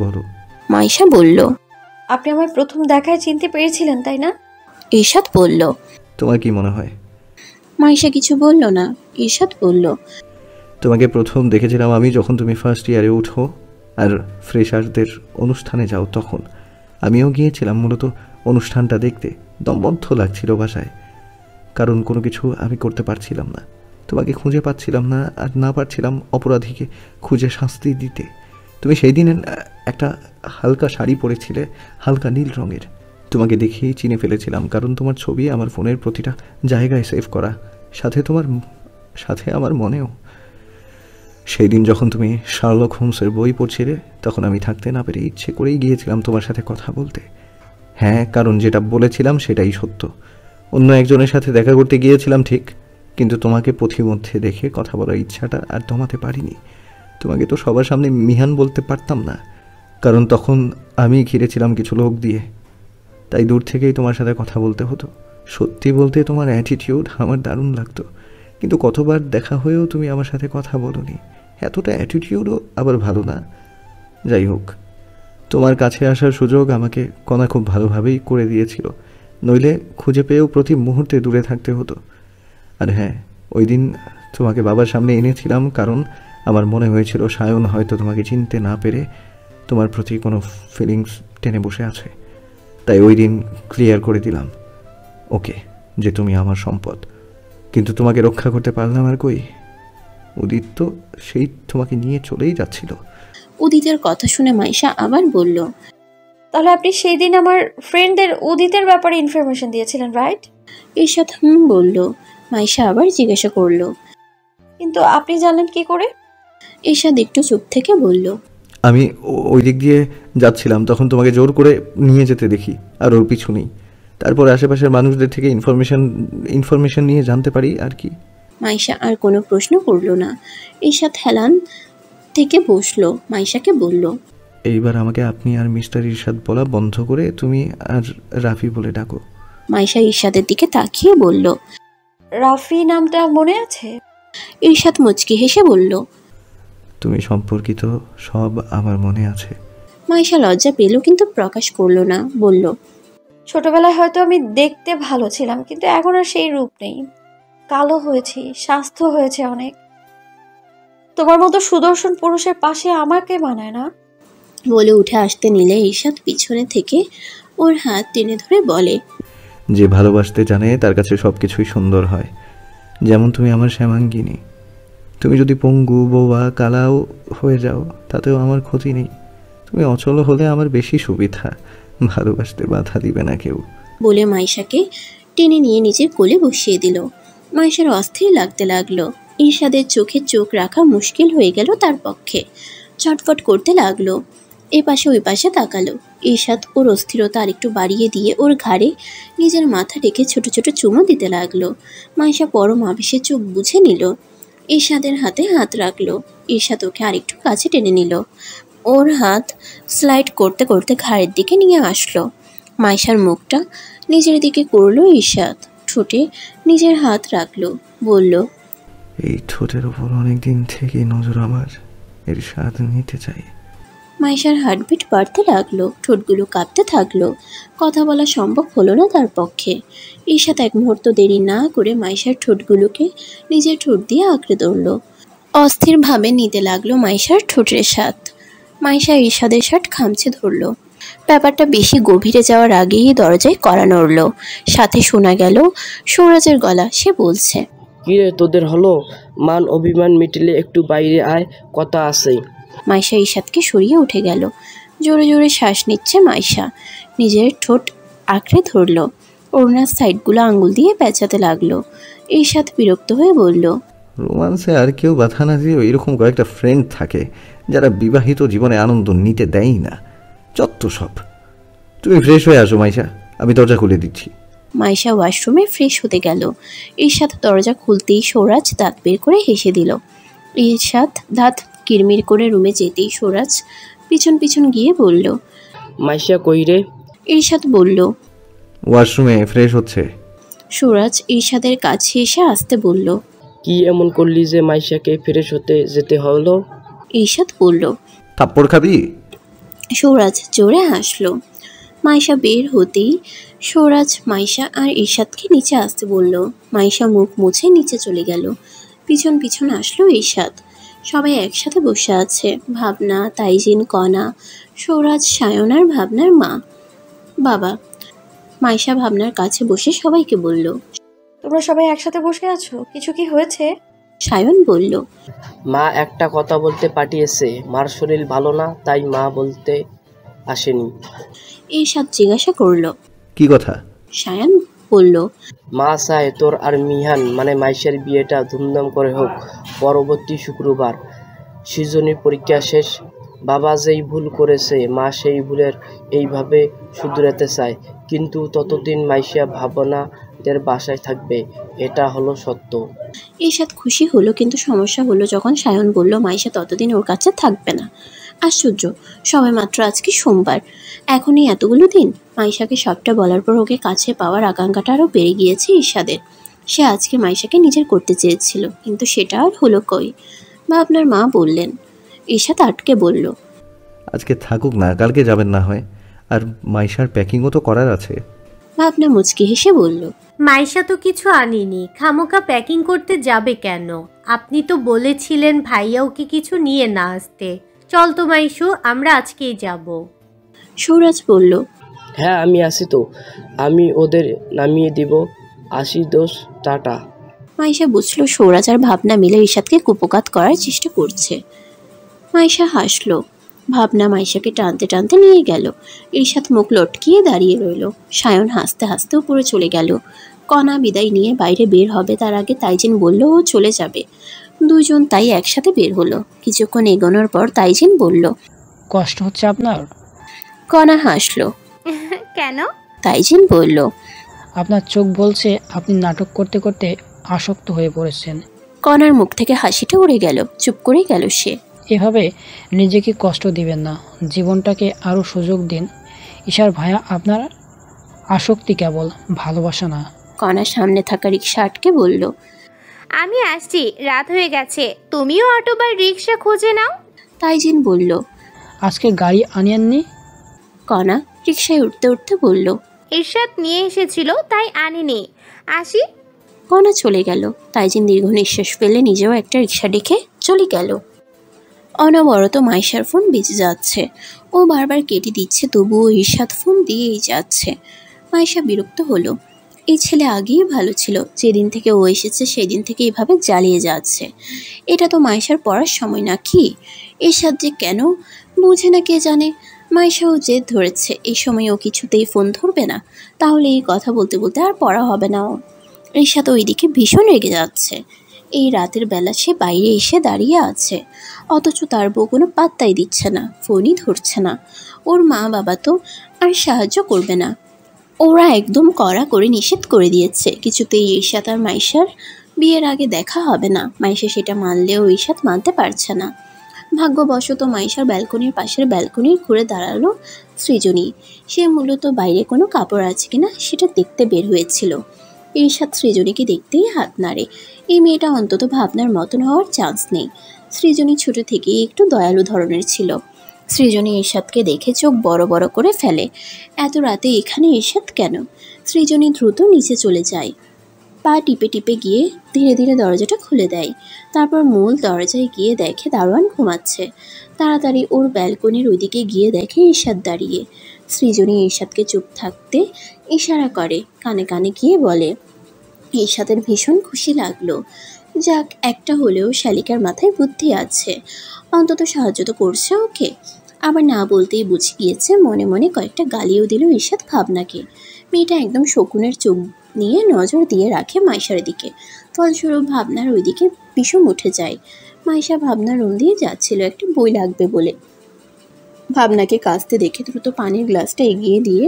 বলো। মাইশা বলল, আপনি আমায় প্রথম দেখায় চিনতে পেরেছিলেন তাই না? ইরশাদ বলল। তোমার কি মনে হয়? মাইশা কিছু বলল না। ইরশাদ বলল, তোমাকে প্রথম দেখেছিলাম আমি যখন তুমি ফার্স্ট ইয়ারে উঠো আর ফ্রেশারদের অনুষ্ঠানে যাও, তখন আমিও গিয়েছিলাম মূলত অনুষ্ঠানটা দেখতে। দমবদ্ধ লাগছিল বাসায়, কারণ কোনো কিছু আমি করতে পারছিলাম না, তোমাকে খুঁজে পাচ্ছিলাম না, আর না পারছিলাম অপরাধীকে খুঁজে শাস্তি দিতে। তুমি সেই দিন একটা হালকা শাড়ি পরেছিলে, হালকা নীল রঙের। তোমাকে দেখেই চিনে ফেলেছিলাম, কারণ তোমার ছবি আমার ফোনের প্রতিটা জায়গায় সেভ করা, সাথে আমার মনেও। সেই দিন যখন তুমি শার্লক হোমসের বই পড়ছিলে, তখন আমি থাকতে না পেরে ইচ্ছে করেই গিয়েছিলাম তোমার সাথে কথা বলতে। হ্যাঁ, কারণ যেটা বলেছিলাম সেটাই সত্য। অন্য একজনের সাথে দেখা করতে গিয়েছিলাম ঠিক, কিন্তু তোমাকে পথিমধ্যে দেখে কথা বলার ইচ্ছাটা আর দমাতে পারিনি। তোমাকে তো সবার সামনে মিহান বলতে পারতাম না, কারণ তখন আমি ঘিরেছিলাম কিছু লোক দিয়ে, তাই দূর থেকেই তোমার সাথে কথা বলতে হতো। সত্যি বলতে তোমার অ্যাটিটিউড আমার দারুণ লাগতো, কিন্তু কতবার দেখা হয়েও তুমি আমার সাথে কথা বলোনি। এতটা অ্যাটিটিউডও আবার ভালো না। যাই হোক, তোমার কাছে আসার সুযোগ আমাকে কণা খুব ভালোভাবেই করে দিয়েছিল, নইলে খুঁজে পেয়েও প্রতি মুহূর্তে দূরে থাকতে হতো। আর হ্যাঁ, ওই দিন তোমাকে বাবার সামনে এনেছিলাম, কারণ আমার মনে হয়েছিল সায়ন হয়তো তোমাকে চিনতে না পেরে তোমার প্রতি কোনো ফিলিংস টেনে বসে আছে। তাই ওই দিন ক্লিয়ার করে দিলাম ওকে যে তুমি আমার সম্পদ। কিন্তু তোমাকে রক্ষা করতে পারলাম আর কই? উদিত তো সেই তোমাকে নিয়ে চলেই যাচ্ছিল। উদিতের কথা শুনে মাইশা আবার বলল, তাহলে আপনি সেই দিন আমার ফ্রেন্ডদের উদিতের ব্যাপারে ইনফরমেশন দিয়েছিলেন, রাইট? ইরশাদ বলল। মাইশা আবার জিজ্ঞাসা করলো, কিন্তু আপনি জানলেন কি করে? ইরশাদ একটু চুপ থেকে বলল, আমি ওই দিক দিয়ে যাচ্ছিলাম, তখন তোমাকে জোর করে নিয়ে যেতে দেখি আর ওর পিছু নেই। তারপর আশেপাশের মানুষদের থেকে ইনফরমেশন নিয়ে জানতে পারি আর কি। মাইশা আর কোনো প্রশ্ন করলো না। ইরশাদ হেলান থেকে বসলো, মাইশাকে বলল, এইবার আমাকে আপনি আর মিস্টার ইরশাদ বলা বন্ধ করে তুমি আর রাফি বলে ডাকো। মাইশা ইরশাদের দিকে তাকিয়ে বলল, রাফি নামটা মনে আছে? ইরশাদ মুচকি হেসে বলল, তুমি সম্পর্কিত সব আমার মনে আছে। মাইশা লজ্জা পেল কিন্তু প্রকাশ করলো না, বলল, ছোটবেলায় হয়তো আমি দেখতে ভালো ছিলাম, কিন্তু এখন আর সেই রূপ নেই। কালো হয়েছি, স্বাস্থ্য হয়েছে অনেক। তোমার মতো সুদর্শন পুরুষের পাশে আমাকে মানায় না। বলে উঠে আসতে নিলে ইরশাদ পিছনে থেকে ওর হাত টেনে ধরে বলে, যে ভালোবাসতে জানে তার কাছে সব কিছুই সুন্দর হয়, যেমন তুমি আমার শ্যামাঙ্গিনী। তুমি যদি পঙ্গু, বোবা, কালাও হয়ে যাও তাতেও আমার ক্ষতি নেই। তুমি অচল হলে আমার বেশি সুবিধা, ভালোবাসতে বাধা দিবে না কেউ। বলে মাইশাকে টেনে নিয়ে নিজের কোলে বসিয়ে দিল। মাইশার অস্থির লাগতে লাগলো। ইরশাদের চোখে চোখ রাখা মুশকিল হয়ে গেল তার পক্ষে। ছটফট করতে লাগলো, এ পাশে ওই পাশে তাকালো। ইরশাদ ওর অস্থিরতা আরেকটু বাড়িয়ে দিয়ে ওর ঘাড়ে নিজের মাথা রেখে ছোট ছোট চুমো দিতে লাগলো। মাইশা পরম আবেশে চোখ বুঝে নিল। ইরশাদের হাতে হাত রাখলো। ইরশাদ ওকে আরেকটু কাছে টেনে নিল। ওর হাত স্লাইড করতে করতে ঘাড়ের দিকে নিয়ে আসলো। মাইশার মুখটা নিজের দিকে করলো ইরশাদ, ঠোঁটে নিজের হাত রাখলো, বলল, এই ঠোঁটের ওপর অনেকদিন থেকেই নজর আমার, এর স্বাদ নিতে চাই। মাইশার হার্টবিট বাড়তে লাগলো, ঠোঁটগুলো কাঁপতে থাকলো। কথা বলা সম্ভব হলো না তার পক্ষে। ইরশাদ এক মুহূর্ত দেরি না করে মাইশার ঠোঁটগুলোকে নিজের ঠোঁট দিয়ে আঁকড়ে ধরল। অস্থিরভাবে নিতে লাগলো মাইশার ঠোঁটের স্বাদ। মাইশা ইরশাদের শার্ট খামচে ধরল। ব্যাপারটা বেশি গভীরে যাওয়ার আগেই দরজায় কড়া নড়ল। সাথে শোনা গেল সৌরাজের গলা। সে বলছে, কিরে তোদের হলো? মান অভিমান মিটিলে একটু বাইরে আয়, কথা আছে। মাইশা ইরশাদকে সরিয়ে উঠে গেল। জোরে জোরে শ্বাস নিচ্ছে মাইশা। নিজের ঠোঁট আঁকড়ে ধরল। ওড়নার সাইডগুলো আঙুল দিয়ে পেঁচাতে লাগলো। ইরশাদ বিরক্ত হয়ে বলল, রোমান্সে আর কেউ বাধা না দিয়েও এরকম কয়েকটা ফ্রেন্ড থাকে যারা বিবাহিত জীবনে আনন্দ নিতে দেয়ই না। যত সব। তুমি ফ্রেশ হয়ে আসো মাইশা, আমি দরজা খুলে দিচ্ছি। মাইশা ওয়াশরুমে ফ্রেশ হতে গেল। ইরশাদ দরজা খুলতেই সৌরাজ দাঁত বের করে হেসে দিল। ইরশাদ দাঁত কিরমির করে রুমে যেতেই সৌরাজ পিছন পিছন গিয়ে বলল, মাইশা কই রে? ইরশাদ বলল, ওয়াশরুমে ফ্রেশ হচ্ছে। সৌরাজ ইরশাদের কাছে এসে আসতে বলল, কি এমন করলি যে মাইশাকে ফ্রেশ হতে যেতে হলো? ইরশাদ বলল, থাপ্পড় খাবি? সৌরাজ জোরে হাসলো। মাইশা বের হতেই সৌরাজ মাইশা আর ইরশাদকে নিচে আসতে বলল। মাইশা মুখ মুছে নিচে চলে গেল। পিছন পিছন আসলো ইরশাদ। সবাই একসাথে বসে আছে, ভাবনা, তাইজিন, কণা, সৌরাজ, সায়ন আর ভাবনার মা বাবা। মাইশা ভাবনার কাছে বসে সবাইকে বলল। তোমরা সবাই একসাথে বসে আছো, কিছু কি হয়েছে? সায়ন বলল, মা একটা কথা বলতে পাঠিয়েছে, মার শরীর ভালো না, তাই মা বলতে আসেনি। ইরশাদ জিজ্ঞাসা করলো। কি কথা? সায়ন বলল, মা চায় তোর আর মিহান মানে মাইশের বিয়েটা ধুমধাম করে হোক পরবর্তী শুক্রবার। সৃজনীর পরীক্ষা শেষ। বাবা যেই ভুল করেছে মা সেই ভুলের এইভাবে শুধরাতে চায়, কিন্তু ততদিন মাইশা ভাবনাদের বাসায় থাকবে, এটা হলো সত্য। ইরশাদ খুশি হলো, কিন্তু সমস্যা হলো যখন সায়ন বলল মাইশা ততদিন ওর কাছে থাকবে না। আশ্চর্য, সবে মাত্র আজকে সোমবার, এখনই এতগুলো দিন। মাইশাকে সবটা বলার পর ওকে কাছে পাওয়ার আকাঙ্ক্ষাটা আরও বেড়ে গিয়েছে ইরশাদের। সে আজকে মাইশাকে নিজের করতে চেয়েছিল, কিন্তু সেটা আর হলো কই। বা আপনার মা বললেন। ইরশাদ আটকে বলল, আজকে থাকুক না, কালকে যাবেন না হয়। আর মাইশার প্যাকিংও তো করার আছে। বা আপনার মুচকি হেসে বলল, মাইশা তো কিছু আনিনি, খামোকা প্যাকিং করতে যাবে কেন? আপনি তো বলেছিলেন ভাইয়া ওকে কিছু নিয়ে না আসতে। চল তো মাইশু, আমরা আজকেই যাব। সৌরাজ বলল, হ্যাঁ আমি আছি তো, আমি ওদের নামিয়ে দিব। আসি দোষ, টাটা। মাইশা বুঝলো সৌরাজ আর ভাবনা মিলে ইরশাদকে কুপোকাত করার চেষ্টা করছে। মাইশা হাসলো। ভাবনা মাইশাকে টানতে টানতে নিয়ে গেল। ইরশাদ মুখ লটকিয়ে দাঁড়িয়ে রইল। সায়ন হাসতে হাসতে উপরে চলে গেল। কণা বিদায় নিয়ে বাইরে বের হবে তার আগে তাইজিন বলল ও চলে যাবে। দুজন তাই একসাথে বের হলো। কিছুক্ষণ এগোনোর পর তাইজিন বলল, কষ্ট হচ্ছে আপনার? কণা হাসলো। কেন? তাইজিন বলল, আপনার চোখ বলছে আপনি নাটক করতে করতে আসক্ত হয়ে পড়েছেন। কণার মুখ থেকে হাসিটা উড়ে গেল। চুপ করে গেল সে। এভাবে নিজেকে কষ্ট দিবেন না, জীবনটাকে আরও সুযোগ দিন। ঈশার ভাইয়া আপনার আসক্তি কেবল, ভালোবাসা না। কণা সামনে থাকা রিকশা আটকে বলল, আমি আসছি, রাত হয়ে গেছে, তুমিও অটো বা রিক্সা খুঁজে নাও। তাইজিন বলল। আজকে গাড়ি আনিয়েননি? কণা রিকশায় উঠতে উঠতে বলল। ইরশাদ নিয়ে এসেছিল তাই আনিনি, আসি। কণা চলে গেল। তাইজিন দীর্ঘ নিঃশ্বাস ফেলে নিজেও একটা রিকশা ডেকে চলে গেল। অনবরত মাইশার ফোন বেজে যাচ্ছে। ও বারবার কেটে দিচ্ছে, তবুও ইরশাদ ফোন দিয়েই যাচ্ছে। মাইশা বিরক্ত হলো। এই ছেলে আগেই ভালো ছিল, যেদিন থেকে ও এসেছে সেদিন থেকে এভাবে জ্বালিয়ে যাচ্ছে। এটা তো মাইশার পড়ার সময় না কি? ইরশাদ যে কেন বুঝে না কে জানে। মাইশাও জেদ ধরেছে, এই সময় ও কিছুতেই ফোন ধরবে না, তাহলে এই কথা বলতে বলতে আর পড়া হবে না ও। ইরশাদ ওইদিকে ভীষণ রেগে যাচ্ছে। এই রাতের বেলা সে বাইরে এসে দাঁড়িয়ে আছে, অথচ তার বউ কোনো পাত্তাই দিচ্ছে না, ফোনই ধরছে না। ওর মা বাবা তো আর সাহায্য করবে না। ওরা একদম কড়া করে নিষেধ করে দিয়েছে, কিছুতেই ইরশাদ আর মাইশার বিয়ের আগে দেখা হবে না। মাইশা সেটা মানলেও ইরশাদ মানতে পারছে না। ভাগ্যবশত মাইশার ব্যালকনির পাশের ব্যালকনির ঘুরে দাঁড়ালো সৃজনী। সে মূলত বাইরে কোনো কাপড় আছে কিনা সেটা দেখতে বের হয়েছিল। ইরশাদ সৃজনীকে দেখতেই হাত নাড়ে। এই মেয়েটা অন্তত ভাবনার মতন হওয়ার চান্স নেই। সৃজনী ছোট থেকেই একটু দয়ালু ধরনের ছিল। সৃজনী ইরশাদকে দেখে চোখ বড় বড় করে ফেলে। এত রাতে এখানে ইরশাদ কেন? সৃজনী দ্রুত নিচে চলে যায়। পা টিপে টিপে গিয়ে ধীরে ধীরে দরজাটা খুলে দেয়। তারপর মূল দরজায় গিয়ে দেখে দারোয়ান ঘুমাচ্ছে। তাড়াতাড়ি ওর ব্যালকনির ওইদিকে গিয়ে দেখে ইরশাদ দাঁড়িয়ে। সৃজনী ইরশাদকে চুপ থাকতে ইশারা করে, কানে কানে গিয়ে বলে। ইরশাদের ভীষণ খুশি লাগলো। যাক, একটা হলেও শালিকার মাথায় বুদ্ধি আছে, অন্তত সাহায্য তো করছে ওকে। আবার না বলতেই বুঝে গিয়েছে। মনে মনে কয়েকটা গালিও দিল ইরশাদ ভাবনাকে। মেয়েটা একদম শকুনের চোখ নিয়ে নজর দিয়ে রাখে মাইশার দিকে। ফলস্বরূপ ভাবনার ওইদিকে বিষম উঠে যায়। মাইশা ভাবনার রুম দিয়ে যাচ্ছিল একটা বই লাগবে বলে। ভাবনাকে কাঁচতে দেখে দ্রুত পানির গ্লাসটা এগিয়ে দিয়ে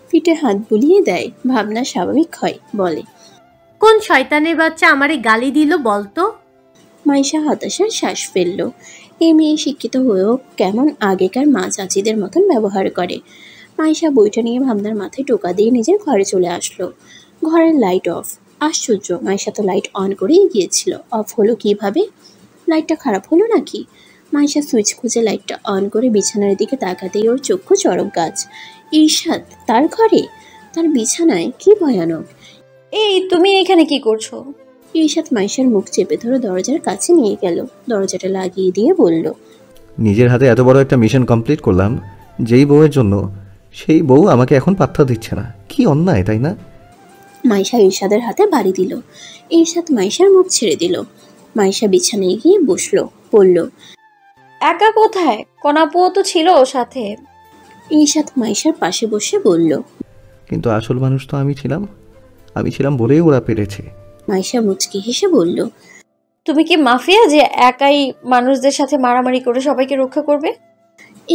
পিঠে হাত বুলিয়ে দেয়। ভাবনা স্বাভাবিক হয়, বলে, কোন শয়তানের বাচ্চা আমারে গালি দিল বলতো? মাইশা হতাশার শ্বাস ফেলল। এই মেয়ে শিক্ষিত হয়েও কেমন আগেকার মা চাচিদের মতন ব্যবহার করে। মাইশা বইটা নিয়ে ভাবনার মাথায় টোকা দিয়ে নিজের ঘরে চলে আসলো। ঘরের লাইট অফ। আশ্চর্য, মাইশা তো লাইট অন করেই গিয়েছিল, অফ হলো কিভাবে? লাইটটা খারাপ হলো নাকি? মাইশা সুইচ খুঁজে লাইটটা অন করে বিছানার দিকে তাকাতেই ওর চক্ষু চড়ক গাছ। ঈর্ষাদ তার ঘরে, তার বিছানায়, কি ভয়ানক। এই তুমি এখানে কি করছো? ঈর্ষাদ মাইশার মুখ চেপে ধরে দরজার কাছে নিয়ে গেল, দরজাটা লাগিয়ে দিয়ে বলল, নিজের হাতে এত বড় একটা মিশন কমপ্লিট করলাম যেই বউয়ের জন্য, সেই বউ আমাকে এখন পাত্তা দিচ্ছে না। কি অন্যায়, তাই না? মাইশা ঈর্ষাদের হাতে বাড়ি দিল। ঈর্ষাদ মাইশার মুখ ছেড়ে দিল। মাইশা বিছানায় গিয়ে বসলো, বলল, একা কোথায়? কনাপুও তো ছিল ওর সাথে। ঈর্ষাদ মাইশার পাশে বসে বলল, কিন্তু আসল মানুষ তো আমি ছিলাম বলেই ওরা পেরেছে। মাইশা মুচকি হেসে বলল, তুমি কি মাফিয়া যে একাই মানুষদের সাথে মারামারি করে সবাইকে রক্ষা করবে?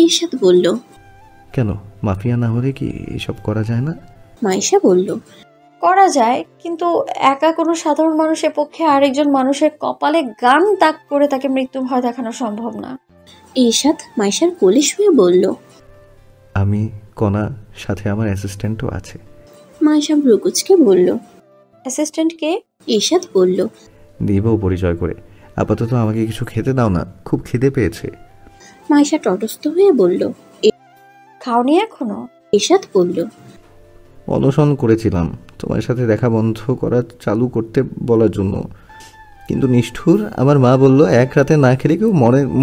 ঈর্ষাদ বলল, কেন, মাফিয়া না হলে কি এসব করা যায় না? মাইশা বলল, করা যায়, কিন্তু একা কোনো সাধারণ মানুষের পক্ষে আরেকজন মানুষের কপালে গান দাগ করে তাকে মৃত্যু ভয় দেখানো সম্ভব না। ঈর্ষাদ মাইশার কোলে শুয়ে বলল, আমি কণা, সাথে আমার অ্যাসিস্ট্যান্টও আছে। মাইশা ভ্রুকুচকে বলল, অ্যাসিস্ট্যান্ট কে? ঈর্ষাদ বলল, দিব পরিচয় করে। আপাতত আমাকে কিছু খেতে দাও না, খুব খিদে পেয়েছে। মাইশা তটস্থ হয়ে বলল, খাওনি এখনো? ঈর্ষাদ বলল, অনশন করেছিলাম তোমার সাথে দেখা বন্ধ করা চালু করতে বলার জন্য, কিন্তু নিষ্ঠুর আমার মা বলল এক রাতে না খেলে কেউ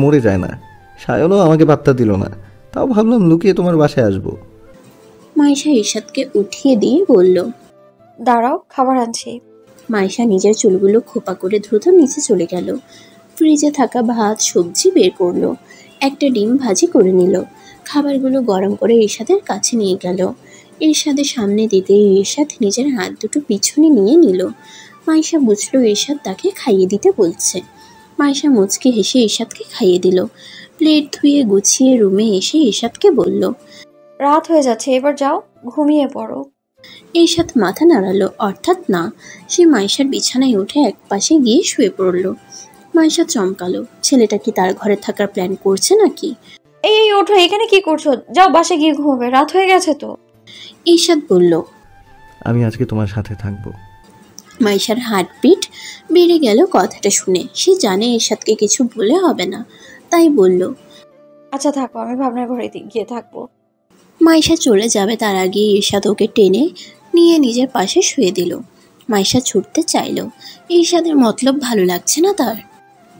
মরে যায় না। সায়নও আমাকে পাত্তা দিল না, তাও ভাবলাম লুকিয়ে তোমার বাসায় আসবো। মাইশা ঈর্ষাদকে উঠিয়ে দিয়ে বলল, দাঁড়াও, খাবার আনছি। মাইশা নিজের চুলগুলো খোপা করে দ্রুত নিচে চলে গেল। ফ্রিজে থাকা ভাত সবজি বের করলো, একটা ডিম ভাজি করে নিল। খাবারগুলো গরম করে ঈর্ষাদের কাছে নিয়ে গেল। ঈর্ষাদের সামনে দিতে ঈর্ষাদ নিজের হাত দুটো পিছনে নিয়ে নিল। মাইশা বুঝলো ঈর্ষাদ তাকে খাইয়ে দিতে বলছে। মাইশা মুচকি হেসে ঈর্ষাদকে খাইয়ে দিল। প্লেট ধুয়ে গুছিয়ে রুমে এসে ঈর্ষাদকে বলল, রাত হয়ে যাচ্ছে, এবার যাও, ঘুমিয়ে পড়ো। ঈর্ষাদ মাথা নাড়ালো, অর্থাৎ না। সে মাইশার বিছানায় উঠে এক পাশে গিয়ে শুয়ে পড়ল। মাইশা চমকালো, ছেলেটা কি তার ঘরে থাকার প্ল্যান করছে নাকি? এই ওঠো, এখানে কি করছো? যাও বাসে গিয়ে ঘুমাবে, রাত হয়ে গেছে তো। ঈর্ষাদ বলল, আমি আজকে তোমার সাথে থাকবো। মাইশার হার্টবিট বেড়ে গেল কথাটা শুনে। সে জানে ঈর্ষাদকে কিছু বলে হবে না, তাই বলল, আচ্ছা থাকো, আমি ভাবনার ঘরে গিয়ে থাকবো। মাইশা চলে যাবে তার আগে ঈর্ষাদ ওকে টেনে নিয়ে নিজের পাশে শুয়ে দিল। মাইশা ছুটতে চাইল। ঈর্ষাদের মতলব ভালো লাগছে না তার।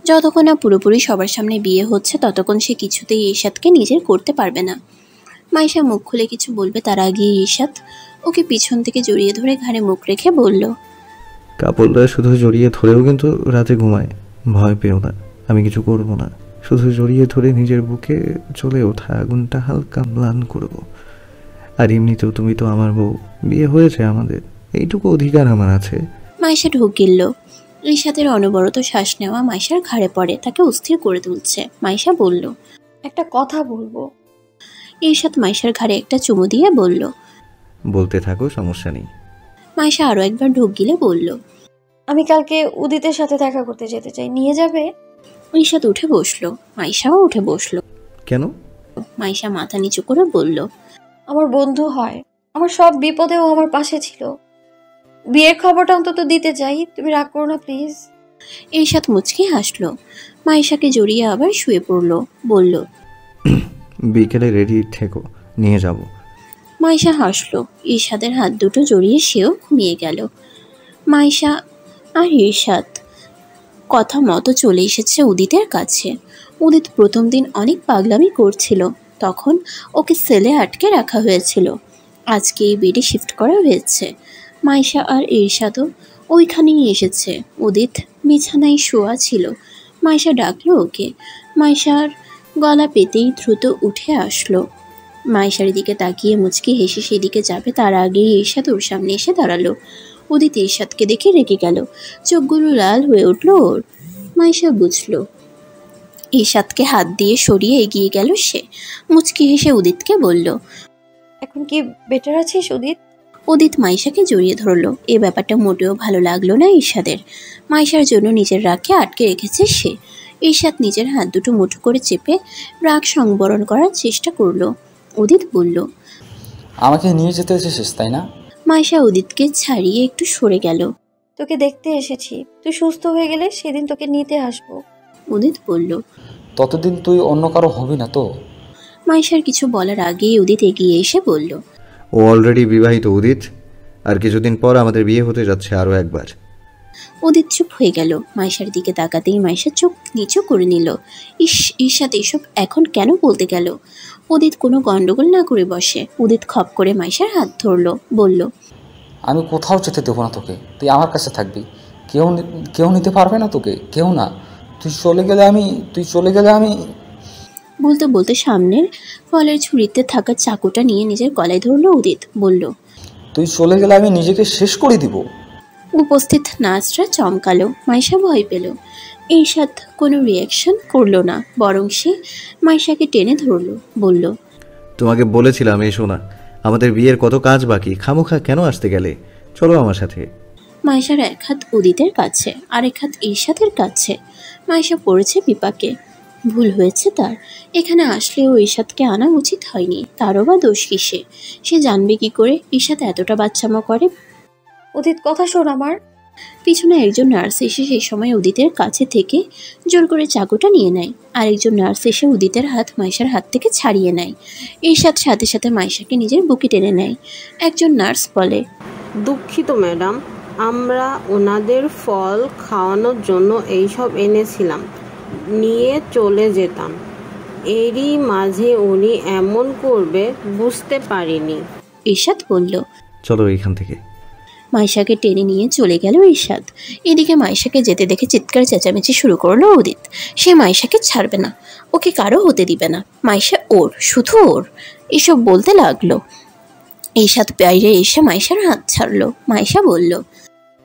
যতক্ষণ না পুরোপুরি সবার সামনে বিয়ে হচ্ছে ততক্ষণ সে কিছুতেই ঈর্ষাদকে নিজের করতে পারবে না। মাইশা মুখ খুলে কিছু বলবে তার আগে ঈর্ষাদ ওকে পিছন থেকে জড়িয়ে ধরে ঘাড়ে মুখ রেখে বলল, কাপড়টা শুধু জড়িয়ে ধরেও কিন্তু রাতে ঘুমায়। ভয় পেও না, আমি কিছু করব না। শুধু জড়িয়ে ধরে নিজের বুকে চলে ওঠা আগুনটা হালকা ম্লান করব। আর এমনিতেও তুমি তো আমার বউ, বিয়ে হয়েছে আমাদের, এইটুকু অধিকার আমার আছে। মাইশা ঢোক গিলল। ঈর্ষাদের অনবরত শ্বাস নেওয়া মাইশার ঘাড়ে পড়ে, তাকে অস্থির করে তুলছে। মাইশা বলল, একটা কথা বলবো। ঈর্ষাদ মাইশার ঘাড়ে একটা চুমু দিয়ে বলল, বলতে থাকো, সমস্যা নেই। মাইশা আরো একবার ঢোক গিলে বলল, আমি কালকে উদিতের সাথে দেখা করতে যেতে চাই, নিয়ে যাবে? ঈর্ষাদ উঠে বসলো। মাইশাও উঠে বসলো। কেন? মাইশা মাথা নিচু করে বলল, আমার বন্ধু হয়, আমার সব বিপদেও আমার পাশে ছিল। বিয়ের খবরটা অন্তত দিতে চাই, তুমি রাগ করো না প্লিজ। ঈর্ষাদ মুচকি হাসলো। মাইশাকে জড়িয়ে আবার শুয়ে পড়লো, বলল, বিকেলে রেডি থেকো, নিয়ে যাব। মাইশা হাসলো। ঈর্ষাদের হাত দুটো জড়িয়ে সেও ঘুমিয়ে গেল। মাইশা আর ঈর্ষাদ কথা মতো চলে এসেছে উদিতের কাছে। উদিত প্রথম দিন অনেক পাগলামি করছিল, তখন ওকে সেলে আটকে রাখা হয়েছিল। আজকে এই বেডে শিফট করা হয়েছে। মাইশা আর ঈর্ষাদও ওইখানেই এসেছে। উদিত বিছানায় শোয়া ছিল। মাইশা ডাকলো ওকে। মাইশার গলা পেতেই দ্রুত উঠে আসলো। মাইশার দিকে তাকিয়ে মুচকি হেসে সেদিকে যাবে তার আগেই ঈর্ষাদ ওর সামনে এসে দাঁড়ালো। উদিত ঈর্ষাদকে দেখে রেগে গেল, চোখগুলো লাল হয়ে উঠল ওর। মাইশা বুঝলো। ঈর্ষাদকে হাত দিয়ে সরিয়ে এগিয়ে গেল সে। মুচকি হেসে উদিতকে বলল, এখন কি বেটার আছিস উদিত? উদিত মাইশাকে জড়িয়ে ধরলো। এ ব্যাপারটা মোটেও ভালো লাগলো না ঈর্ষাদের। মাইশার জন্য নিজের রাগকে আটকে রেখেছে সে। ঈর্ষাদ নিজের হাত দুটো মুঠো করে চেপে রাগ সংবরণ করার চেষ্টা করলো। উদিত বলল, আমাকে নিয়ে যেতে এসেছিস তাই না? মাইশা উদিতকে ছাড়িয়ে একটু সরে গেল। তোকে দেখতে এসেছি, তুই সুস্থ হয়ে গেলে সেদিন তোকে নিতে আসবো। উদিত বলল, ততদিন তুই অন্য কারো হবি না তো? মাইশার কিছু বলার আগেই উদিত এগিয়ে এসে বলল, ও অলরেডি বিবাহিত উদিত, আর কিছুদিন পর আমাদের বিয়ে হতে যাচ্ছে আরও একবার। উদিত চুপ হয়ে গেল। মাইশার দিকে তাকাতেই মাইশা চোখ নিচু করে নিল। ঈর্ষাদ এসব এখন কেন বলতে গেল? উদিত কোনো গন্ডগোল না করে বসে। উদিত খপ করে মাইশার হাত ধরলো, বলল, আমি কোথাও যেতে দেবো না তোকে, তুই আমার কাছে থাকবি। কেউ নিতে পারবে না তোকে, কেউ না। তুই চলে গেলে আমি বলতে বলতে সামনের ফলের ঝুড়িতে থাকা চাকুটা নিয়ে নিজের গলায় ধরলো উদিত। বলল, তুই চলে গেলে আমি নিজেকে শেষ করে দিব। উপস্থিত নার্সরা চমকালো। মাইশা ভয় পেল। ঈর্ষাদ কোনো রিয়াকশন করলো না, বরং সে মাইশাকে টেনে ধরলো, বলল, তোমাকে বলেছিলাম এসো না, আমাদের বিয়ের কত কাজ বাকি, খামোখা কেন আসতে গেলে? চলো আমার সাথে। মাইশার এক হাত উদিতের কাছে, আরেক হাত ঈর্ষাদের কাছে। মাইশা পড়েছে বিপাকে। ভুল হয়েছে তার। এখানে আসলেও ঈর্ষাদকে আনা উচিত হয়নি। তারও বা দোষ কিসে? সে জানবে কি করে ঈর্ষাদ এতটা বাচ্চামো করে? উদিত কথা শোন আমার। পিছনে একজন নার্স এসে সেই সময় উদিতের কাছে থেকে জোর করে চাকুটা নিয়ে নেয়। আরেকজন নার্স এসে উদিতের হাত মাইশার হাত থেকে ছাড়িয়ে নেয়। ঈর্ষাদ সাথে সাথে মাইশাকে নিজের বুকে টেনে নেয়। একজন নার্স বলে, দুঃখিত ম্যাডাম, আমরা ওনাদের ফল খাওয়ানোর জন্য এইসব এনেছিলাম, নিয়ে চলে যেতাম। এরই মাঝে উনি এমন করবে বুঝতে পারিনি। ঈর্ষাদ বলল, চলো এখান থেকে। মাইশাকে টেনে নিয়ে চলে গেল ঈর্ষাদ। এদিকে মাইশাকে যেতে দেখে চিৎকার চেঁচামেচি শুরু করলো উদিত। সে মাইশাকে ছাড়বে না, ওকে কারো হতে দিবে না। মাইশা ওর, শুধু ওর, এসব বলতে লাগলো। ঈর্ষাদ বাইরে এসে মাইশার হাত ছাড়লো। মাইশা বলল,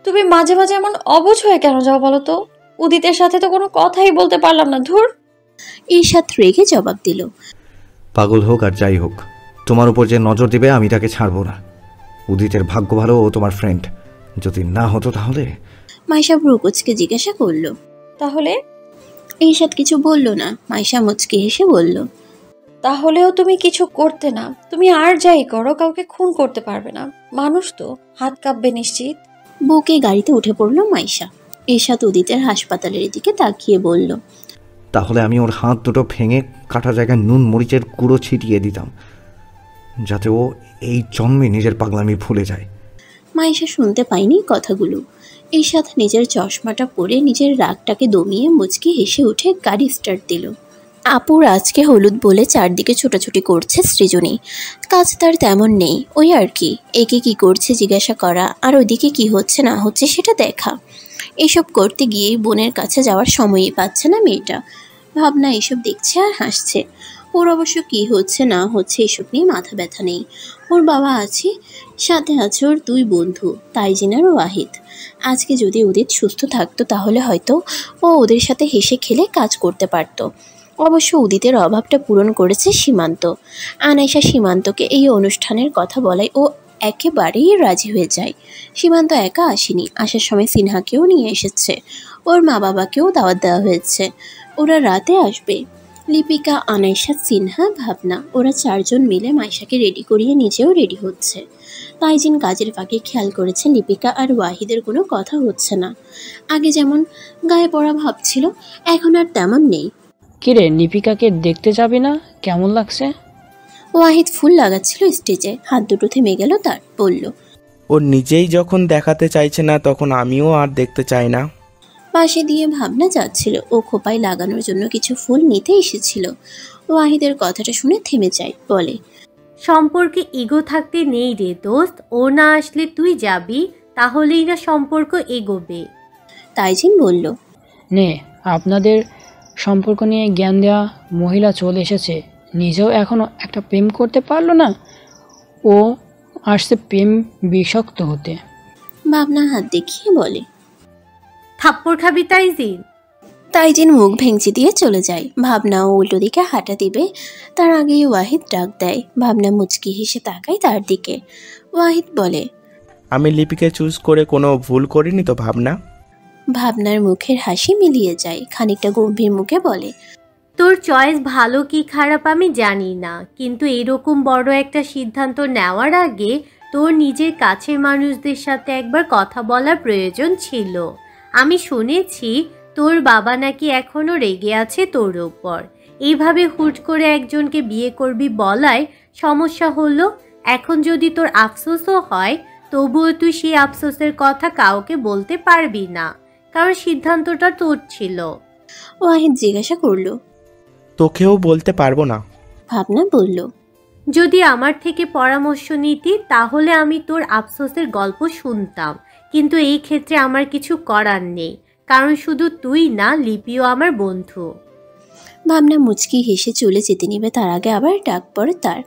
তুমি মাঝে মাঝে এমন অবুঝ হয়ে কেন যাও বলো তো? উদিতের সাথে তো কোনো কথাই বলতে পারলাম না, ধুর। ঈর্ষাদ রেগে জবাব দিল, পাগল হোক আর যাই হোক, তোমার উপর যে নজর দিবে আমি তাকে ছাড়বো না। উদিতের ভাগ্য ভালো, ও তোমার ফ্রেন্ড। যদি না হতো তাহলে? মাইশা ভ্রুকুচকে জিজ্ঞাসা করলো, তাহলে? ঈর্ষাদ কিছু বলল না। মাইশা মুচকি হেসে বলল, তাহলেও তুমি কিছু করতে না। তুমি আর যাই করো, কাউকে খুন করতে পারবে না। মানুষ তো, হাত কাঁপবে নিশ্চিত। বুকে গাড়িতে উঠে পড়লো মাইশা। ঈর্ষাদ উদিতের হাসপাতালের দিকে তাকিয়ে বলল, তাহলে আমি ওর হাত দুটো ভেঙে কাটা জায়গায় নুন মরিচের গুঁড়ো ছিটিয়ে দিতাম, যাতে ও এই জন্মে নিজের পাগলামি ভুলে যায়। মাইশা শুনতে পায়নি কথাগুলো। ঈর্ষাদ নিজের চশমাটা পরে নিজের রাগটাকে দমিয়ে মুচকি হেসে উঠে গাড়ি স্টার্ট দিল। আপুর আজকে হলুদ বলে চারদিকে ছোটাছুটি করছে সৃজনী। কাজ তার তেমন নেই, ওই আর কি, একে কি করছে জিজ্ঞাসা করা আর ওদিকে কি হচ্ছে না হচ্ছে সেটা দেখা। এসব করতে গিয়েই বোনের কাছে যাওয়ার সময়ই পাচ্ছে না মেয়েটা। ভাবনা এসব দেখছে আর হাসছে। ওর অবশ্য কি হচ্ছে না হচ্ছে এসব নিয়ে মাথা ব্যথা নেই। ওর বাবা আছে, সাথে আছে ওর দুই বন্ধু তাইজিন আর ওয়াহিদ। আজকে যদি উদিত সুস্থ থাকতো তাহলে হয়তো ও ওদের সাথে হেসে খেলে কাজ করতে পারতো। অবশ্য উদিতের অভাবটা পূরণ করেছে সীমান্ত। আনাইশা সীমান্তকে এই অনুষ্ঠানের কথা বলায় ও একেবারেই রাজি হয়ে যায়। সীমান্ত একা আসেনি, আসার সময় সিনহাকেও নিয়ে এসেছে। ওর মা বাবাকেও দাওয়াত দেওয়া হয়েছে, ওরা রাতে আসবে। লিপিকা, আনাইশা, সিনহা, ভাবনা, ওরা চারজন মিলে মাইশাকে রেডি করিয়ে নিজেও রেডি হচ্ছে। তাইজিন কাজের ফাঁকে খেয়াল করেছে লিপিকা আর ওয়াহিদের কোনো কথা হচ্ছে না। আগে যেমন গায়ে পড়া ভাব ছিল, এখন আর তেমন নেই। কিরে, নিপিকাকে দেখতে যাবি না? কেমন লাগছে? ওয়াহিদ ফুল লাগাচ্ছিল স্টেজে, হাত দুটো থেমে গেল তার। বলল, ও নিজেই যখন দেখাতে চাইছে না তখন আমিও আর দেখতে চাই না। পাশে দিয়ে ভাবনা যাচ্ছিল, ও খোপায় লাগানোর জন্য কিছু ফুল নিতে এসেছিল। ওয়াহিদের কথাটা শুনে থেমে যায়, বলে, সম্পর্কে ইগো থাকতে নেই রে দোস্ত, ও না আসলে তুই যাবি, তাহলেই না সম্পর্ক এগোবে। তাইজিন বলল, নে, আপনাদের সম্পর্ক নিয়ে জ্ঞান দেওয়া মহিলা চলে এসেছে, নিজেও এখনো একটা প্রেম করতে পারলো না, ও আসছে প্রেম বিষাক্ত হতে। ভাবনা হাত দেখিয়ে বলে, থাপ্পড় খাবি তাইজিন? তাইজিন মুখ ভেঙচি দিয়ে চলে যায়। ভাবনা ও উল্টো দিকে হাঁটা দিবে, তার আগেই ওয়াহিদ ডাক দেয়। ভাবনা মুচকি হেসে তাকায় তার দিকে। ওয়াহিদ বলে, আমি লিপিকে চুজ করে কোনো ভুল করিনি তো ভাবনা? ভাবনার মুখের হাসি মিলিয়ে যায়, খানিকটা গম্ভীর মুখে বলে, তোর চয়েস ভালো কি খারাপ আমি জানি না, কিন্তু এরকম বড় একটা সিদ্ধান্ত নেওয়ার আগে তোর নিজের কাছের মানুষদের সাথে একবার কথা বলার প্রয়োজন ছিল। আমি শুনেছি তোর বাবা নাকি এখনো রেগে আছে তোর ওপর। এইভাবে হুট করে একজনকে বিয়ে করবি বলায় সমস্যা হলো। এখন যদি তোর আফসোসও হয়, তবুও তুই সেই আফসোসের কথা কাউকে বলতে পারবি না, কারণ সিদ্ধান্তটা তোর ছিল। ওয়াহিদ জিজ্ঞাসা করলো। তোকেও বলতে পারবো না। ভাবনা বলল, যদি আমার থেকে পরামর্শ নিতি তাহলে আমি তোর আফসোসের গল্প শুনতাম, কিন্তু এই ক্ষেত্রে আমার কিছু করার নেই, কারণ শুধু তুই না, লিপিও আমার বন্ধু। ভাবনা মুচকি হেসে চলে যেতে নিবে, তার আগে আবার ডাক পড়ে তার।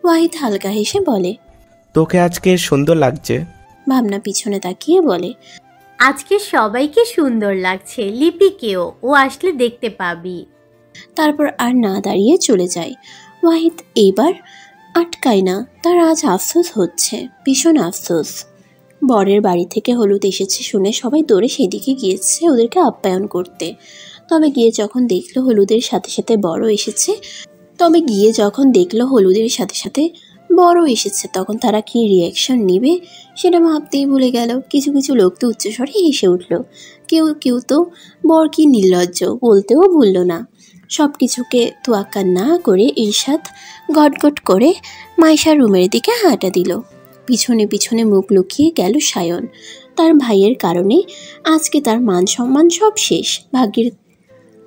ওয়াহিদ হালকা হেসে বলে, তোকে আজকে সুন্দর লাগছে। ভাবনা পিছনে তাকিয়ে বলে, আজকে সবাইকে সুন্দর লাগছে, লিপিকেও, ও আসলে দেখতে পাবি। তারপর আর না দাঁড়িয়ে চলে যায়। ওয়াহিদ এইবার আটকায় না, তার আজ আফসোস হচ্ছে, ভীষণ আফসোস। বরের বাড়ি থেকে হলুদ এসেছে শুনে সবাই দৌড়ে সেদিকে গিয়েছে ওদেরকে আপ্যায়ন করতে। তবে গিয়ে যখন দেখলো হলুদের সাথে সাথে বড় এসেছে তখন তারা কি রিয়াকশন নিবে সেটা ভাবতেই ভুলে গেল। কিছু কিছু লোক তো উচ্চস্বরে হেসে উঠল, কেউ কেউ তো বর কি নির্লজ্জ বলতেও ভুলল না। সব কিছুকে তোয়াক্কা না করে ইরশাদ গটগট করে মাইশার রুমের দিকে হাঁটা দিল। পিছনে পিছনে মুখ লুকিয়ে গেল সায়ন। তার ভাইয়ের কারণে আজকে তার মান সম্মান সব শেষ।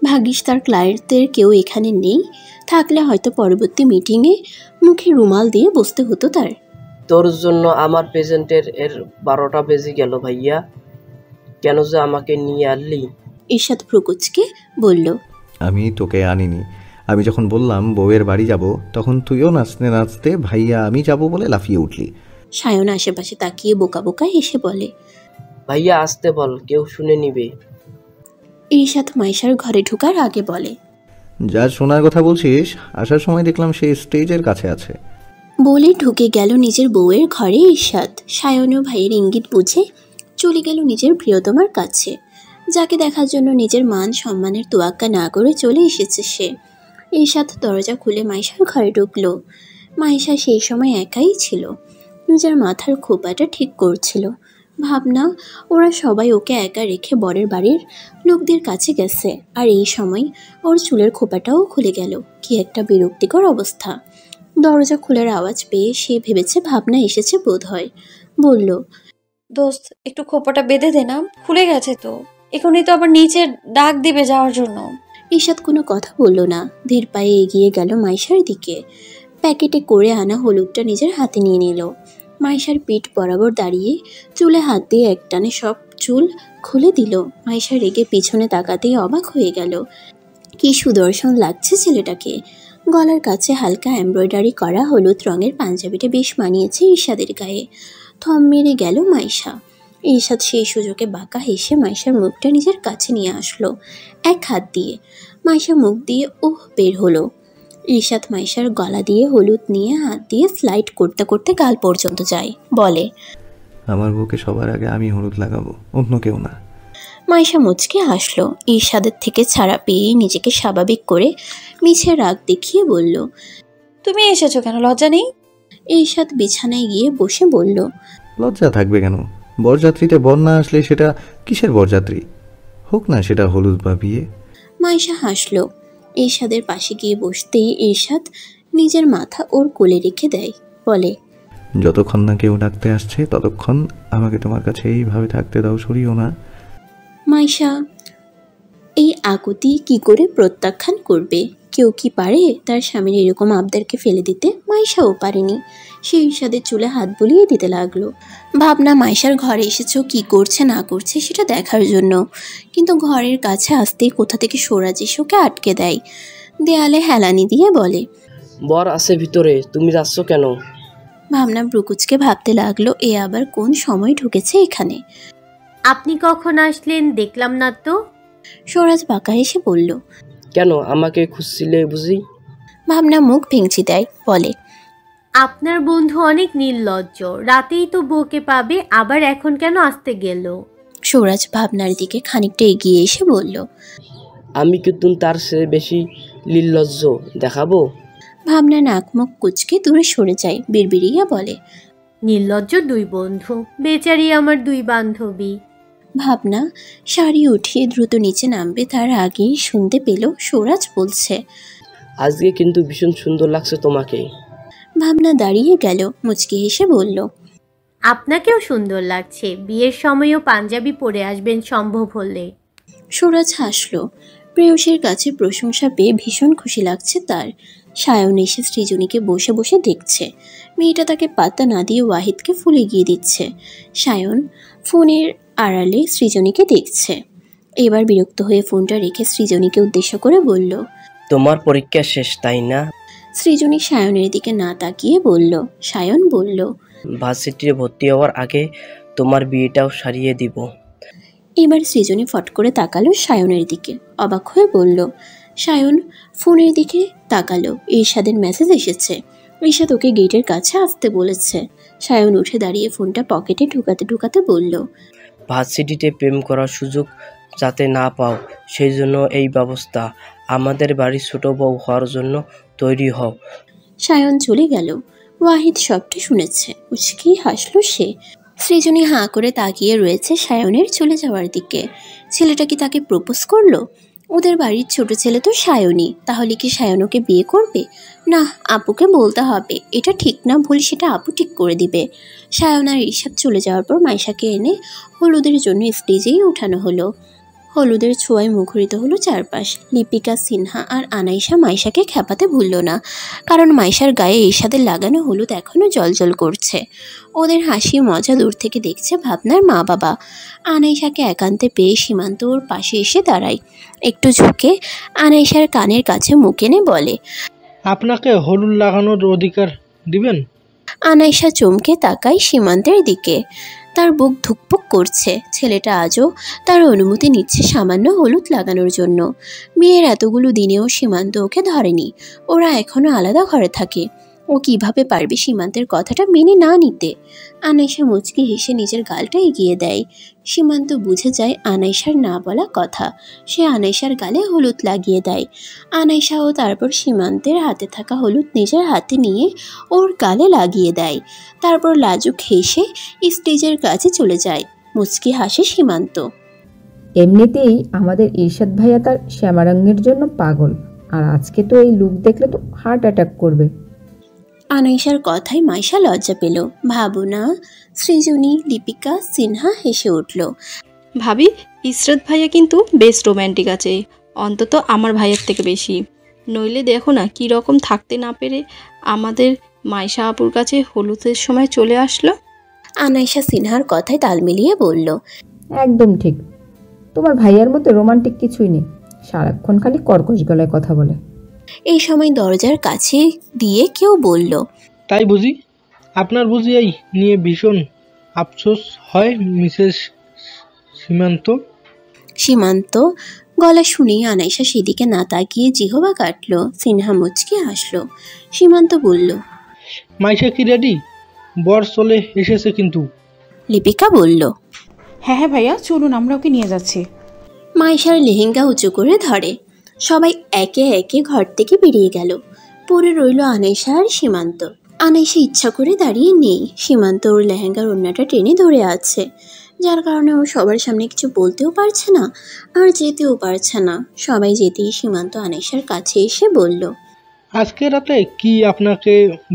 ভাগ্যিস তার ক্লায়েন্টদের কেউ এখানে নেই, থাকলে হয়তো পরবর্তী মিটিংয়ে মুখে রুমাল দিয়ে বসতে হতো তার। তোর জন্য আমার প্রেজেন্টের 12টা বেজে গেল ভাইয়া, কেন যে আমাকে নিয়ে আনলি? ইরশাদ প্রকুচকে বলল, আমি তোকে আনিনি। আমি যখন বললাম বউয়ের বাড়ি যাব, তখন তুইও নাচতে নাচতে ভাইয়া আমি যাব বলে লাফিয়ে উঠলি। সায়ন আশেপাশে তাকিয়ে বোকা বোকা হেসে বলে, ভাইয়া আসতে বল, কেউ শুনে নিবে। ইরশাদ মাইশার ঘরে ঢোকার আগে বলে, যা শোনার কথা বলছিস, আসার সময় দেখলাম সে স্টেজের কাছে আছে। বলে ঢুকে গেল নিজের বউয়ের ঘরে ইরশাদ। সায়নও ভাইয়ের ইঙ্গিত বুঝে চলে গেল নিজের প্রিয়তমার কাছে, যাকে দেখার জন্য নিজের মান সম্মানের তোয়াক্কা না করে চলে এসেছে সে। ইরশাদ দরজা খুলে মাইশার ঘরে ঢুকলো। মাইশা সেই সময় একাই ছিল, নিজের মাথার খোপাটা ঠিক করছিল। ভাবনা ওরা সবাই ওকে একা রেখে বরের বাড়ির লোকদের কাছে গেছে, আর এই সময় ওর চুলের খোপাটাও খুলে গেল। কি একটা বিরক্তিকর অবস্থা। দরজা খোলার আওয়াজ পেয়ে সে ভেবেছে ভাবনা এসেছে বোধ হয়। বলল, দোস্ত একটু খোপাটা বেঁধে দে না, খুলে গেছে তো, এখনই তো আবার নিচে ডাক দিবে যাওয়ার জন্য। ইরশাদ কোনো কথা বলল না, ধীর পায়ে এগিয়ে গেল মাইশার দিকে। প্যাকেটে করে আনা হলুদটা নিজের হাতে নিয়ে নিল। মাইশার পিঠ বরাবর দাঁড়িয়ে চুলে হাত দিয়ে একটানে সব চুল খুলে দিল। মাইশা রেগে পিছনে তাকাতেই অবাক হয়ে গেল, কি সুদর্শন লাগছে ছেলেটাকে। গলার কাছে হালকা এমব্রয়ডারি করা হলুদ রঙের পাঞ্জাবিটা বেশ মানিয়েছে ইরশাদের গায়ে। থম মেরে গেল মাইশা। ইরশাদ সেই সুযোগে বাঁকা হেসে মাইশার মুখটা নিজের কাছে নিয়ে আসলো এক হাত দিয়ে। মাইশা মুখ দিয়ে ওহ বের হলো। ইরশাদ মাইশার গলা দিয়ে হলুদ নিয়ে হাত দিয়ে স্লাইড করতে করতে গাল পর্যন্ত যায়, বলে, আমার বউকে সবার আগে আমি হলুদ লাগাবো, অন্য কেউ না। মাইশা মুচকে হাসলো। ইরশাদের থেকে ছাড়া পেয়ে নিজেকে স্বাভাবিক করে মিছে রাগ দেখিয়ে বলল, তুমি এসেছো কেন, লজ্জা নেই? ইরশাদ বিছানায় গিয়ে বসে বলল, লজ্জা থাকবে কেন? বরযাত্রীতে বর না আসলে সেটা কিসের বরযাত্রী? হোক না সেটা হলুদ বা বিয়ে। মাইশা হাসলো। ইরশাদের পাশে গিয়ে বসতেই ইরশাদ নিজের মাথা ওর কোলে রেখে দেয়, বলে, যতক্ষণ না কেউ ডাকতে আসছে ততক্ষণ আমাকে তোমার কাছে এইভাবে থাকতে দাও, সরিও না। মাইশা এই আকুতি কি করে প্রত্যাখ্যান করবে? কেউ কি পারে তার স্বামীর এরকম আবদারকে ফেলে দিতে? মাইশাও পারেনি। সে ইরশাদের চুলে হাত বুলিয়ে দিতে লাগলো। ভাবনা মাইশার ঘরে এসেছো কি করছে না করছে সেটা দেখার জন্য, কিন্তু ঘরের কাছে আসতেই কোথা থেকে সোরাজ এসে ওকে আটকে দেয়। দেয়ালে হেলানি দিয়ে বলে, বর আছে ভিতরে, তুমি যাচ্ছ কেন? ভাবনা ব্রুকুচকে ভাবতে লাগলো, এ আবার কোন সময় ঢুকেছে এখানে। আপনি কখন আসলেন দেখলাম না তো। সোরাজ বাঁকা হেসে বলল, কেন, আমাকে খুঁজছিলে বুঝি? ভাবনা মুখ ভেঙচি দেয়, বলে, আপনার বন্ধু অনেক নির্লজ্জ, রাতেই তো বউকে পাবে, আবার এখন কেন আসতে গেল? সোরাজ ভাবনার দিকে খানিকটা এগিয়ে এসে বলল, আমি কিন্তু তার চেয়ে বেশি নির্লজ্জ দেখাবো? ভাবনা নাক মুখ কুচকে দূরে সরে যায়, বিড়বিড়িয়া বলে, নির্লজ্জ দুই বন্ধু, বেচারি আমার দুই বান্ধবী। ভাবনা শাড়ি উঠিয়ে দ্রুত নিচে নামবে তার আগেই শুনতে পেল সৌরাজ বলছে, আজকে কিন্তু ভীষণ সুন্দর লাগছে তোমাকে। ভাবনা দাঁড়িয়ে গেল, মুচকি হেসে বলল, আপনাকেও সুন্দর লাগছে। বিয়ের সময়ও পাঞ্জাবি পরে আসবেন সম্ভব হলে। সৌরাজ হাসল। প্রেয়সীর কাছে প্রশংসা পেয়ে ভীষণ খুশি লাগছে তার। সায়ন এসে সৃজনীকে বসে বসে দেখছে। মেয়েটা তাকে পাত্তা না দিয়ে ওয়াহিদকে ফুল এগিয়ে দিচ্ছে। সায়ন ফোনের আড়ালে সৃজনীকে দেখছে। এবার বিরক্ত হয়ে ফোনটা রেখে সৃজনীকে উদ্দেশ্য করে বলল, তোমার পরীক্ষা শেষ তাই না? সৃজনী সায়নের দিকে না তাকিয়ে বলল। সায়ন বলল, ভার্সিটিতে ভর্তি হওয়ার আগে তোমার বিয়েটাও সারিয়ে দিব। এবার সৃজনী ফট করে তাকালো সায়নের দিকে, অবাক হয়ে বলল। সায়ন ফোনের দিকে তাকালো। ইরশাদের মেসেজ এসেছে। ইরশাদ ওকে গেটের কাছে আসতে বলেছে। সায়ন উঠে দাঁড়িয়ে ফোনটা পকেটে ঢুকাতে ঢুকাতে বলল, ভার্সিটিতে প্রেম করার সুযোগ যাতে না পাও সেই জন্য এই ব্যবস্থা। আমাদের বাড়ির ছোট বউ হওয়ার জন্য তৈরি হও। সায়ন চলে গেল। ওয়াহিদ সবটা শুনেছে। উচকি হাসলো সে। সৃজনী হাঁ করে তাকিয়ে রয়েছে সায়নের চলে যাওয়ার দিকে। ছেলেটা কি তাকে প্রপোজ করলো? ওদের বাড়ির ছোট ছেলে তো সায়নী, তাহলে কি সায়ন ওকে বিয়ে করবে? না, আপুকে বলতে হবে। এটা ঠিক না ভুল সেটা আপু ঠিক করে দিবে। সায়ন আর ইরশাদ চলে যাওয়ার পর মাইশাকে এনে হলুদের জন্য স্টেজেই ওঠানো হলো। হলুদের ছোঁয়ায় মুখরিত হলো চারপাশ। লিপিকা, সিনহা আর আনাইশা মাইশাকে খেপাতে ভুলল না, কারণ মাইশার গায়ে ইরশাদের লাগানো হলুদ এখনও জলজল করছে। ওদের হাসি মজা দূর থেকে দেখছে ভাবনার মা বাবা। আনাইশাকে একান্তে পেয়ে সীমান্ত ওর পাশে এসে দাঁড়ায়। একটু ঝুঁকে আনাইশার কানের কাছে মুখ এনে বলে, আপনাকে হলুদ লাগানোর অধিকার দিবেন? আনাইশা চমকে তাকায় সীমান্তের দিকে। তার বুক ধুকপুক করছে। ছেলেটা আজও তার অনুমতি নিচ্ছে সামান্য হলুদ লাগানোর জন্য। বিয়ের এতগুলো দিনেও সীমান্ত ওকে ধরেনি। ওরা এখনো আলাদা ঘরে থাকে। ও কিভাবে পারবে সীমান্তের কথাটা মেনে না নিতে? আনাইশা মুচকি হেসে নিজের গালটা এগিয়ে দেয়। সীমান্ত বুঝে যায় আনাইশার না বলা কথা। সে আনাইশার গালে হলুদ লাগিয়ে দেয়। আনাইশাও তারপর সীমান্তের হাতে থাকা হলুদ নিজের হাতে নিয়ে ওর গালে লাগিয়ে দেয়। তারপর লাজুক হেসে স্টেজের কাছে চলে যায়। মুচকি হাসে সীমান্ত। এমনিতেই আমাদের ইরশাদ ভাইয়া তার শ্যামারঙ্গের জন্য পাগল, আর আজকে তো এই লুক দেখলে তো হার্ট অ্যাটাক করবে। আনাইশার কথায় মাইশা লজ্জা পেল। ভাবনা, সৃজনী, লিপিকা, সিনহা হেসে উঠল। ভাবি, ইসরাত ভাইয়া কিন্তু বেশ রোম্যান্টিক আছে, অন্তত আমার ভাইয়ের থেকে বেশি। নইলে দেখো না কি রকম থাকতে না পেরে আমাদের মাইশা আপুর কাছে হলুদের সময় চলে আসলো। আনাইশা সিনহার কথায় তাল মিলিয়ে বলল, একদম ঠিক, তোমার ভাইয়ার মধ্যে রোমান্টিক কিছুই নেই, সারাক্ষণ খালি কর্কশ গলায় কথা বলে। এই সময় দরজার কাছে দিয়ে কেউ বলল, তাই বুঝি? আপনার বুঝি এই নিয়ে ভীষণ আফসোস হয় মিসেস সীমান্ত? সীমান্ত গলা শুনেই আনাইশা সেদিকে না তাকিয়ে জিহবা কাটল। সিনহা মুচকি হাসল। সীমান্ত বলল, মাইশা কি রেডি? বর চলে এসেছে কিন্তু। লিপিকা বলল, হ্যাঁ হ্যাঁ ভাইয়া, চলুন আমরা ওকে নিয়ে যাচ্ছি। মাইশার লেহেঙ্গা উঁচু করে ধরে। সবাই একে একে ঘর থেকে বেরিয়ে গেল। পরে রইল আনাইশা আর সীমান্ত। আনাইশা ইচ্ছা করে দাঁড়িয়ে নেই। সীমান্ত ওর লেহেঙ্গার ওড়নাটা টেনে ধরে আছে, যার কারণে ও সবার সামনে কিছু বলতেও পারছে না আর যেতেও পারছে না। সবাই যেতেই সীমান্ত আনাইশার কাছে এসে বলল, আজকে রাতে কি আপনাকে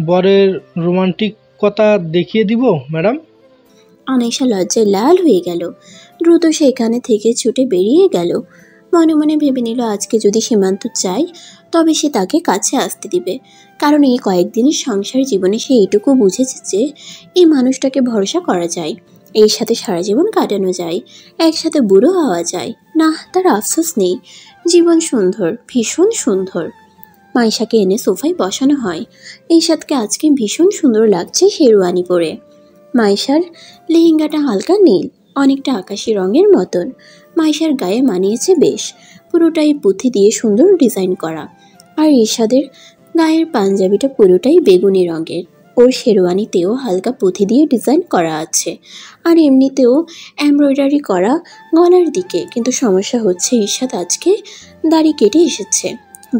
বরের রোমান্টিকতা দেখিয়ে দিব ম্যাডাম? আনাইশা লজ্জায় লাল হয়ে গেল। দ্রুত সেখানে থেকে ছুটে বেরিয়ে গেল। মনে মনে ভেবে নিল আজকে যদি সীমান্ত চায় তবে সে তাকে কাছে আসতে দিবে, কারণ এই কয়েকদিনের সংসার জীবনে সে এইটুকু বুঝেছে যে এই মানুষটাকে ভরসা করা যায়, এর সাথে সারা জীবন কাটানো যায়, একসাথে বুড়ো হওয়া যায়। না, তার আফসোস নেই। জীবন সুন্দর, ভীষণ সুন্দর। মাইশাকে এনে সোফায় বসানো হয়। ইরশাদকে আজকে ভীষণ সুন্দর লাগছে শেরওয়ানি পরে। মাইশার লেহেঙ্গাটা হালকা নীল, অনেকটা আকাশি রঙের মতন। মাইশার গায়ে মানিয়েছে বেশ, পুরোটাই পুঁথি দিয়ে সুন্দর ডিজাইন করা। আর ইরশাদের গায়ের পাঞ্জাবিটা পুরোটাই বেগুনি রঙের। ওর শেরওয়ানিতেও হালকা পুঁথি দিয়ে ডিজাইন করা আছে, আর এমনিতেও এমব্রয়ডারি করা গলার দিকে। কিন্তু সমস্যা হচ্ছে ইরশাদ আজকে দাড়ি কেটে এসেছে।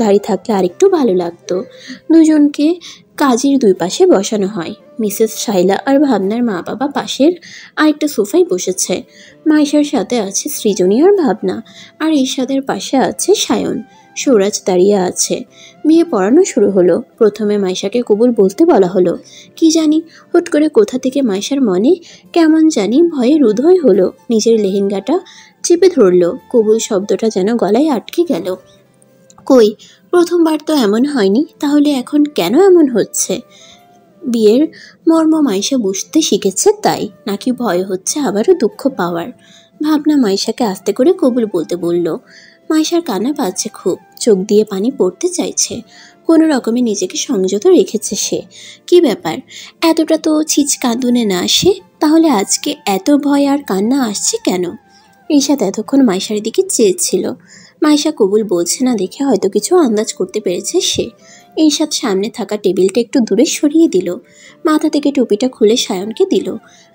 দাড়ি থাকলে আরেকটু ভালো লাগতো। দুজনকে কাজের দুই পাশে বসানো হয়। মিসেস শাইলা আর ভাবনার মা বাবা পাশের আরেকটা সোফায় বসেছে। মাইশার সাথে আছে সৃজনী আর ভাবনা, আর ঈর্ষাদের পাশে আছে সায়ন। সৌরাজ দাঁড়িয়ে আছে। বিয়ে পড়ানো শুরু হলো। প্রথমে মাইশাকে কবুল বলতে বলা হলো। কি জানি হুট করে কোথা থেকে মাইশার মনে কেমন জানি ভয়ের উদয় হলো। নিজের লেহেঙ্গাটা চেপে ধরল। কবুল শব্দটা যেন গলায় আটকে গেল। কই, প্রথমবার তো এমন হয়নি, তাহলে এখন কেন এমন হচ্ছে? বিয়ের মর্ম মাইশা বুঝতে শিখেছে তাই, নাকি ভয় হচ্ছে আবারও দুঃখ পাওয়ার? ভাবনা মাইশাকে আস্তে করে কবুল বলতে বলল। মাইশার কান্না পাচ্ছে খুব, চোখ দিয়ে পানি পড়তে চাইছে। কোনো রকমে নিজেকে সংযত রেখেছে সে। কি ব্যাপার, এতটা তো ছিচ কাঁদুনে না আসে, তাহলে আজকে এত ভয় আর কান্না আসছে কেন? ঈশাদ এতক্ষণ মাইশার দিকে চেয়েছিল। মাইশা কবুল বলছে না দেখে হয়তো কিছু আন্দাজ করতে পেরেছে সে। ঈশাদ সামনে থাকা টেবিলটা একটু দূরে সরিয়ে দিল। মাথা থেকে টুপিটা খুলে সায়নকে দিল।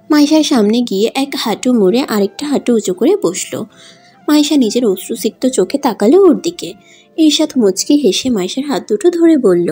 মাইশার সামনে গিয়ে এক হাঁটু মুড়ে আরেকটা হাঁটু উঁচু করে বসলো। মাইশা নিজের অশ্রুসিক্ত চোখে তাকালো ওর দিকে। ঈশাদ মুচকি হেসে মাইশার হাত দুটো ধরে বলল,